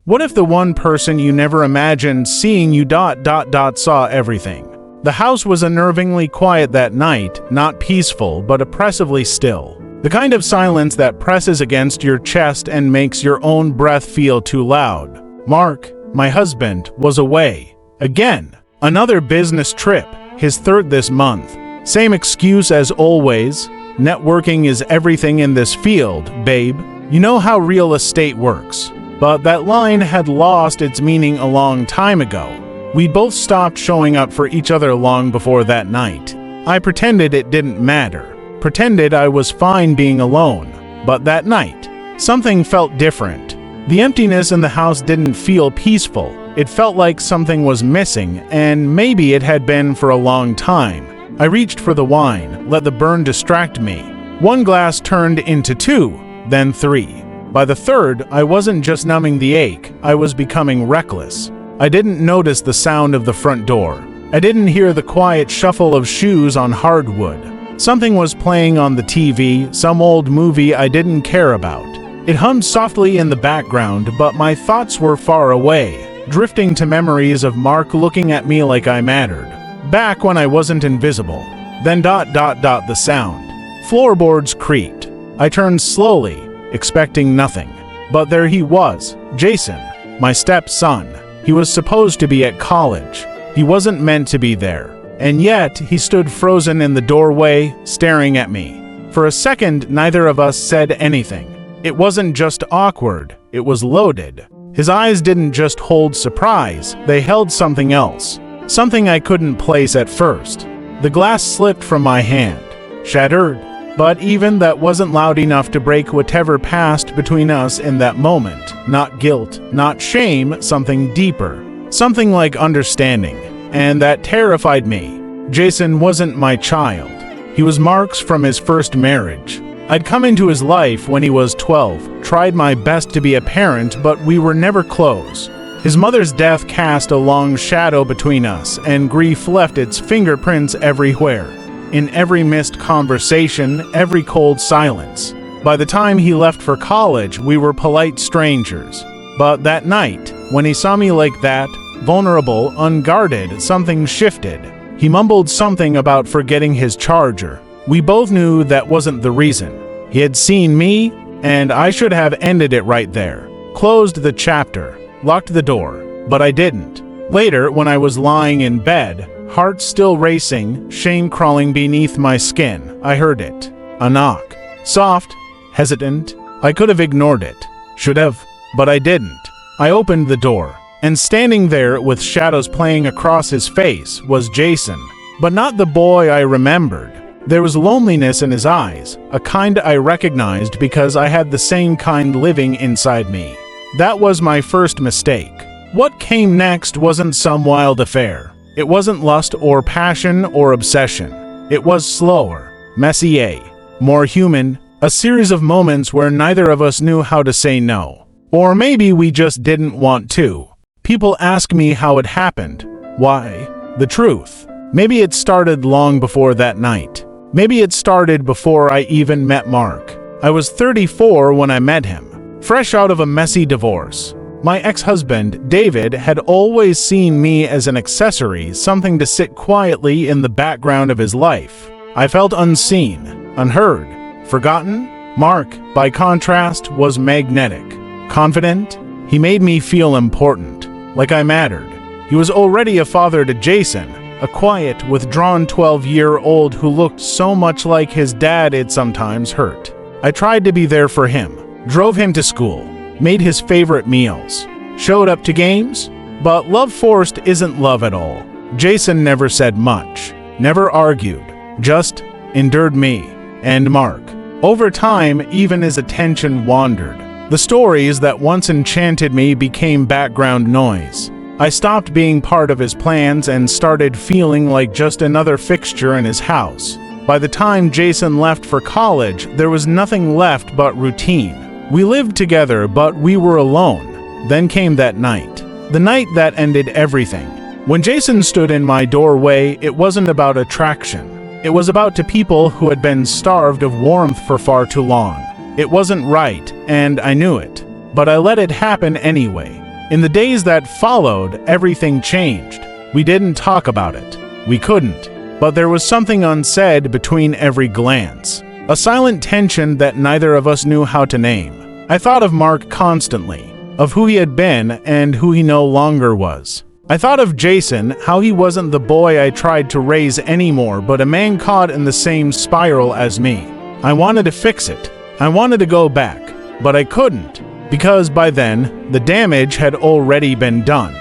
What if the one person you never imagined seeing you saw everything? The house was unnervingly quiet that night, not peaceful, but oppressively still. The kind of silence that presses against your chest and makes your own breath feel too loud. Mark, my husband, was away. Again. Another business trip, his third this month. Same excuse as always. Networking is everything in this field, babe. You know how real estate works. But that line had lost its meaning a long time ago. We both stopped showing up for each other long before that night. I pretended it didn't matter. Pretended I was fine being alone. But that night, something felt different. The emptiness in the house didn't feel peaceful. It felt like something was missing, and maybe it had been for a long time. I reached for the wine, let the burn distract me. One glass turned into two, then three. By the third, I wasn't just numbing the ache, I was becoming reckless. I didn't notice the sound of the front door. I didn't hear the quiet shuffle of shoes on hardwood. Something was playing on the TV, some old movie I didn't care about. It hummed softly in the background, but my thoughts were far away, drifting to memories of Mark looking at me like I mattered. Back when I wasn't invisible. Then the sound. Floorboards creaked. I turned slowly, expecting nothing. But there he was, Jason, my stepson. He was supposed to be at college. He wasn't meant to be there. And yet, he stood frozen in the doorway, staring at me. For a second, neither of us said anything. It wasn't just awkward, it was loaded. His eyes didn't just hold surprise, they held something else. Something I couldn't place at first. The glass slipped from my hand, shattered. But even that wasn't loud enough to break whatever passed between us in that moment. Not guilt, not shame, something deeper. Something like understanding. And that terrified me. Jason wasn't my child. He was Mark's from his first marriage. I'd come into his life when he was 12, tried my best to be a parent, but we were never close. His mother's death cast a long shadow between us, and grief left its fingerprints everywhere. In every missed conversation, every cold silence. By the time he left for college, we were polite strangers. But that night, when he saw me like that, vulnerable, unguarded, something shifted. He mumbled something about forgetting his charger. We both knew that wasn't the reason. He had seen me, and I should have ended it right there. Closed the chapter, locked the door, but I didn't. Later, when I was lying in bed, heart still racing, shame crawling beneath my skin, I heard it. A knock. Soft, hesitant. I could have ignored it. Should have, but I didn't. I opened the door. And standing there with shadows playing across his face was Jason, but not the boy I remembered. There was loneliness in his eyes, a kind I recognized because I had the same kind living inside me. That was my first mistake. What came next wasn't some wild affair. It wasn't lust or passion or obsession. It was slower, messier, more human, a series of moments where neither of us knew how to say no. Or maybe we just didn't want to. People ask me how it happened. Why? The truth. Maybe it started long before that night. Maybe it started before I even met Mark. I was 34 when I met him, fresh out of a messy divorce. My ex-husband, David, had always seen me as an accessory, something to sit quietly in the background of his life. I felt unseen, unheard, forgotten. Mark, by contrast, was magnetic, confident. He made me feel important. Like I mattered. He was already a father to Jason, a quiet, withdrawn 12-year-old who looked so much like his dad it sometimes hurt. I tried to be there for him, drove him to school, made his favorite meals, showed up to games, but love forced isn't love at all. Jason never said much, never argued, just endured me and Mark. Over time, even his attention wandered. The stories that once enchanted me became background noise. I stopped being part of his plans and started feeling like just another fixture in his house. By the time Jason left for college, there was nothing left but routine. We lived together, but we were alone. Then came that night. The night that ended everything. When Jason stood in my doorway, it wasn't about attraction. It was about two people who had been starved of warmth for far too long. It wasn't right, and I knew it. But I let it happen anyway. In the days that followed, everything changed. We didn't talk about it. We couldn't. But there was something unsaid between every glance. A silent tension that neither of us knew how to name. I thought of Mark constantly, of who he had been and who he no longer was. I thought of Jason, how he wasn't the boy I tried to raise anymore, but a man caught in the same spiral as me. I wanted to fix it. I wanted to go back, but I couldn't, because by then, the damage had already been done.